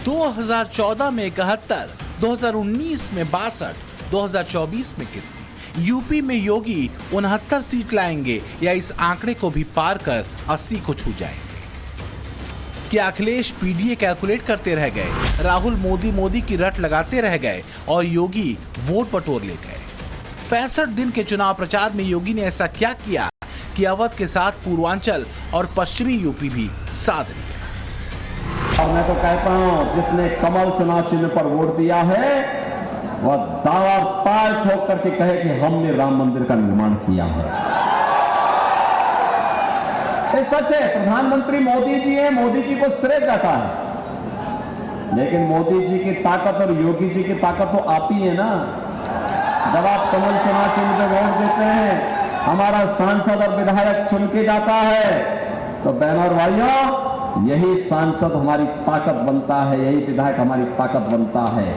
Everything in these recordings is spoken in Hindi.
2014 में 71, 2019 में 62, 2024 में कितनी? यूपी में योगी 69 सीट लाएंगे या इस आंकड़े को भी पार कर 80 को छू जाएंगे? क्या अखिलेश पीडीए कैलकुलेट करते रह गए, राहुल मोदी की रट लगाते रह गए और योगी वोट बटोर ले गए? 65 दिन के चुनाव प्रचार में योगी ने ऐसा क्या किया कि अवध के साथ पूर्वांचल और पश्चिमी यूपी भी साथ लिया? और मैं तो कहता हूं, जिसने कमल चुनाव चिन्ह पर वोट दिया है वह दावा ताल ठोक करके कहे कि हमने राम मंदिर का निर्माण किया है। ये सच है। प्रधानमंत्री मोदी जी हैं, मोदी जी को श्रेय जाता है, लेकिन मोदी जी की ताकत और योगी जी की ताकत तो आती है ना जब आप कमल चुनाव चिन्ह पे वोट देते हैं, हमारा सांसद और विधायक चुन के जाता है, तो बहनों और भाइयों, यही सांसद हमारी ताकत बनता है, यही विधायक हमारी ताकत बनता है।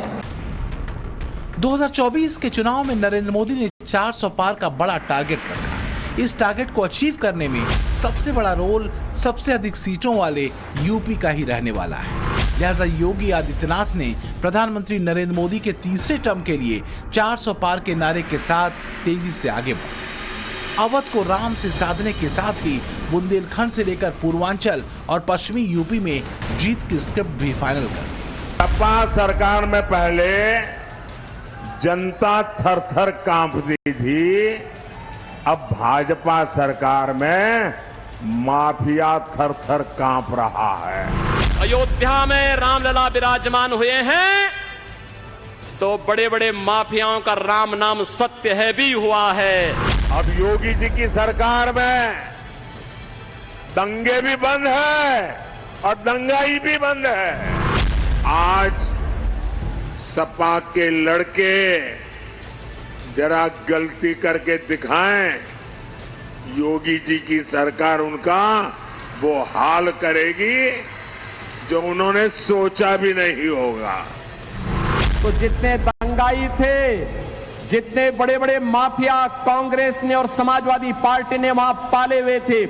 2024 के चुनाव में नरेंद्र मोदी ने 400 पार का बड़ा टारगेट रखा। इस टारगेट को अचीव करने में सबसे बड़ा रोल सबसे अधिक सीटों वाले यूपी का ही रहने वाला है। लिहाजा योगी आदित्यनाथ ने प्रधानमंत्री नरेंद्र मोदी के तीसरे टर्म के लिए 400 पार के नारे के साथ तेजी से आगे बढ़ा। अवध को राम से साधने के साथ ही बुंदेलखंड से लेकर पूर्वांचल और पश्चिमी यूपी में जीत की स्क्रिप्ट भी फाइनल कर। सपा सरकार में पहले जनता थर-थर कांपती थी, अब भाजपा सरकार में माफिया थर-थर कांप रहा है। अयोध्या में रामलला विराजमान हुए हैं तो बड़े बड़े माफियाओं का राम नाम सत्य है भी हुआ है। अब योगी जी की सरकार में दंगे भी बंद है और दंगाई भी बंद है। आज सपा के लड़के जरा गलती करके दिखाएं, योगी जी की सरकार उनका वो हाल करेगी जो उन्होंने सोचा भी नहीं होगा। तो जितने दंगाई थे, जितने बड़े बड़े माफिया कांग्रेस ने और समाजवादी पार्टी ने वहां पाले हुए थे,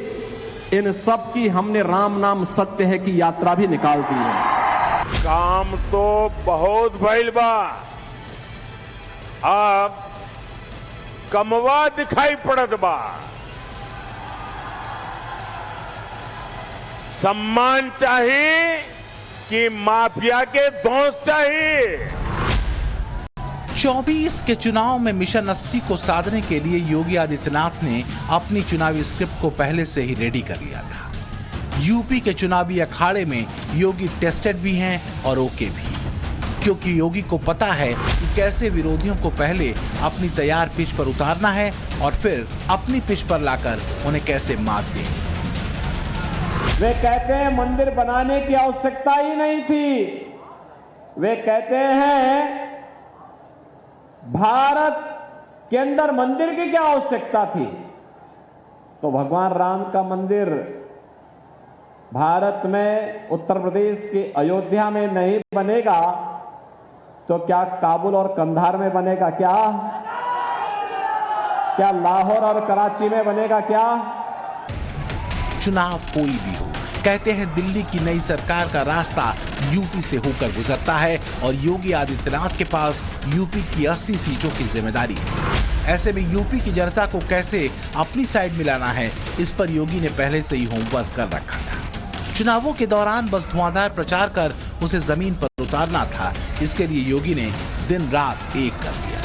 इन सब की हमने राम नाम सत्य है की यात्रा भी निकाल दी है। काम तो बहुत भइल बा, अब कमवा दिखाई पड़त बा। सम्मान चाहिए कि माफिया के दोस्त चाहिए। 24 के चुनाव में मिशन 80 को साधने के लिए योगी आदित्यनाथ ने अपनी चुनावी स्क्रिप्ट को पहले से ही रेडी कर लिया था। यूपी के चुनावी अखाड़े में योगी टेस्टेड भी हैं और ओके भी, क्योंकि योगी को पता है कि कैसे विरोधियों को पहले अपनी तैयार पिच पर उतारना है और फिर अपनी पिच पर लाकर उन्हें कैसे मात देनी। वे कहते हैं मंदिर बनाने की आवश्यकता ही नहीं थी। वे कहते हैं भारत के अंदर मंदिर की क्या आवश्यकता थी। तो भगवान राम का मंदिर भारत में उत्तर प्रदेश के अयोध्या में नहीं बनेगा तो क्या काबुल और कंधार में बनेगा? क्या लाहौर और कराची में बनेगा? क्या चुनाव कोई भी हो, कहते हैं दिल्ली की नई सरकार का रास्ता यूपी से होकर गुजरता है और योगी आदित्यनाथ के पास यूपी की 80 सीटों की जिम्मेदारी है। ऐसे में यूपी की जनता को कैसे अपनी साइड मिलाना है, इस पर योगी ने पहले से ही होमवर्क कर रखा था। चुनावों के दौरान बस धुआंधार प्रचार कर उसे जमीन पर उतारना था। इसके लिए योगी ने दिन रात एक कर दिया।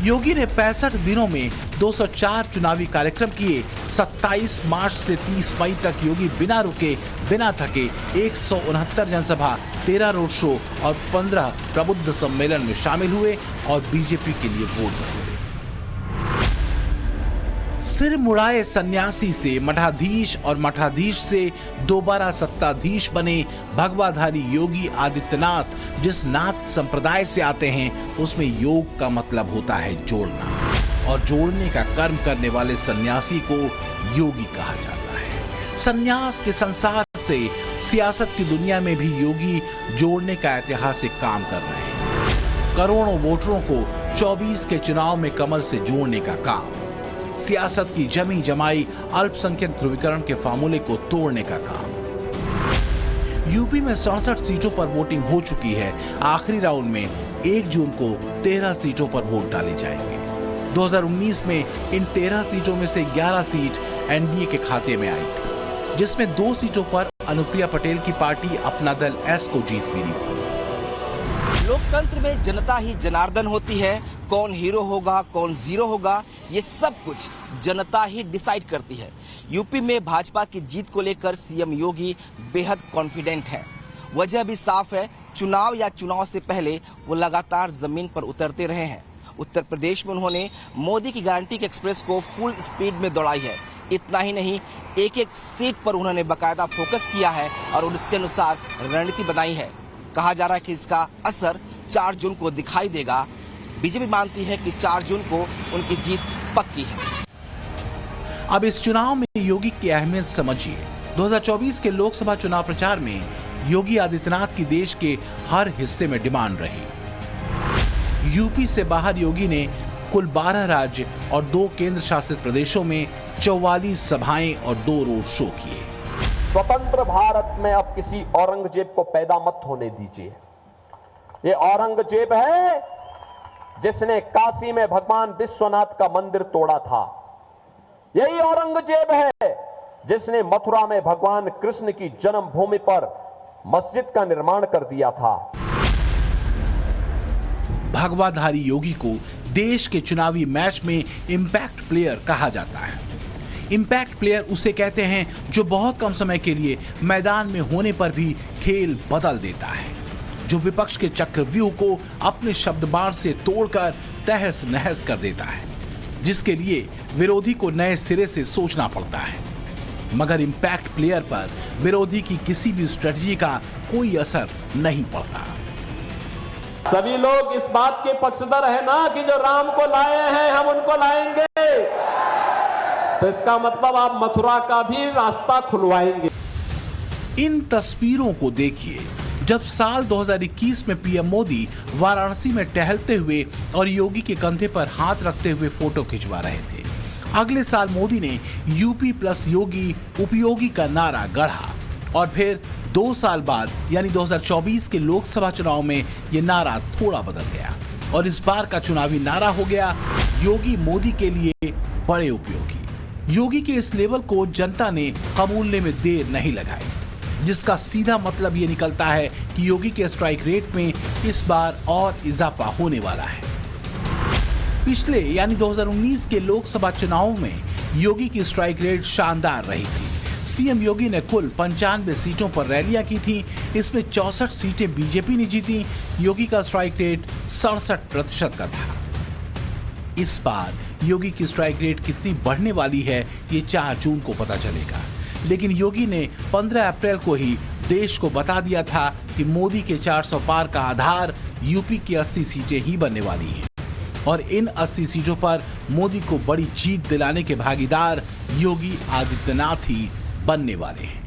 योगी ने 65 दिनों में 204 चुनावी कार्यक्रम किए। 27 मार्च से 30 मई तक योगी बिना रुके बिना थके 169 जनसभा, 13 रोड शो और 15 प्रबुद्ध सम्मेलन में शामिल हुए और बीजेपी के लिए वोट मांगे। सिर मुड़ाए सन्यासी से मठाधीश और मठाधीश से दोबारा सत्ताधीश बने भगवाधारी योगी आदित्यनाथ जिस नाथ संप्रदाय से आते हैं उसमें योग का मतलब होता है जोड़ना, और जोड़ने का कर्म करने वाले सन्यासी को योगी कहा जाता है। सन्यास के संसार से सियासत की दुनिया में भी योगी जोड़ने का ऐतिहासिक काम कर रहे हैं। करोड़ों वोटरों को 24 के चुनाव में कमल से जोड़ने का काम, सियासत की जमी जमाई अल्पसंख्यक ध्रुवीकरण के फार्मूले को तोड़ने का काम। यूपी में 67 सीटों पर वोटिंग हो चुकी है। आखिरी राउंड में 1 जून को 13 सीटों पर वोट डाले जाएंगे। 2019 में इन 13 सीटों में से 11 सीट एनडीए के खाते में आई थी, जिसमें 2 सीटों पर अनुप्रिया पटेल की पार्टी अपना दल एस को जीत मिली थी। लोकतंत्र में जनता ही जनार्दन होती है। कौन हीरो होगा, कौन जीरो होगा, ये सब कुछ जनता ही डिसाइड करती है। यूपी में भाजपा की जीत को लेकर सीएम योगी बेहद कॉन्फिडेंट है। वजह भी साफ है, चुनाव या चुनाव से पहले वो लगातार जमीन पर उतरते रहे हैं। उत्तर प्रदेश में उन्होंने मोदी की गारंटी के एक्सप्रेस को फुल स्पीड में दौड़ाई है। इतना ही नहीं, एक एक सीट पर उन्होंने बाकायदा फोकस किया है और उसके अनुसार रणनीति बनाई है। कहा जा रहा है कि इसका असर 4 जून को दिखाई देगा। बीजेपी मानती है कि 4 जून को उनकी जीत पक्की है। अब इस चुनाव में योगी की अहमियत समझिए। 2024 के लोकसभा चुनाव प्रचार में योगी आदित्यनाथ की देश के हर हिस्से में डिमांड रही। यूपी से बाहर योगी ने कुल 12 राज्य और 2 केंद्र शासित प्रदेशों में 44 सभाएं और 2 रोड शो किए। स्वतंत्र भारत में अब किसी औरंगजेब को पैदा मत होने दीजिए। ये औरंगजेब है जिसने काशी में भगवान विश्वनाथ का मंदिर तोड़ा था। यही औरंगजेब है जिसने मथुरा में भगवान कृष्ण की जन्मभूमि पर मस्जिद का निर्माण कर दिया था। भगवाधारी योगी को देश के चुनावी मैच में इंपैक्ट प्लेयर कहा जाता है। इंपैक्ट प्लेयर उसे कहते हैं जो बहुत कम समय के लिए मैदान में होने पर भी खेल बदल देता है, जो विपक्ष के चक्रव्यूह को अपने शब्दबाण से तोड़कर तहस नहस कर देता है, जिसके लिए विरोधी को नए सिरे से सोचना पड़ता है। मगर इंपैक्ट प्लेयर पर विरोधी की किसी भी स्ट्रेटजी का कोई असर नहीं पड़ता। सभी लोग इस बात के पक्षधर है ना कि जो राम को लाए हैं हम उनको लाएंगे, तो इसका मतलब आप मथुरा का भी रास्ता खुलवाएंगे। इन तस्वीरों को देखिए जब साल 2021 में पीएम मोदी वाराणसी में टहलते हुए और योगी के कंधे पर हाथ रखते हुए फोटो खिंचवा रहे थे। अगले साल मोदी ने यूपी प्लस योगी उपयोगी का नारा गढ़ा और फिर 2 साल बाद यानी 2024 के लोकसभा चुनाव में यह नारा थोड़ा बदल गया और इस बार का चुनावी नारा हो गया योगी मोदी के लिए बड़े उपयोगी। योगी के इस लेवल को जनता ने कबूलने में देर नहीं लगाई, जिसका सीधा मतलब ये निकलता है कि योगी के स्ट्राइक रेट में इस बार और इजाफा होने वाला है। पिछले यानी 2019 के लोकसभा चुनाव में योगी की स्ट्राइक रेट शानदार रही थी। सीएम योगी ने कुल 95 सीटों पर रैलियां की थी, इसमें 64 सीटें बीजेपी ने जीती। योगी का स्ट्राइक रेट 67% का था। इस बार योगी की स्ट्राइक रेट कितनी बढ़ने वाली है ये 4 जून को पता चलेगा, लेकिन योगी ने 15 अप्रैल को ही देश को बता दिया था कि मोदी के 400 पार का आधार यूपी की 80 सीटें ही बनने वाली हैं और इन 80 सीटों पर मोदी को बड़ी जीत दिलाने के भागीदार योगी आदित्यनाथ ही बनने वाले हैं।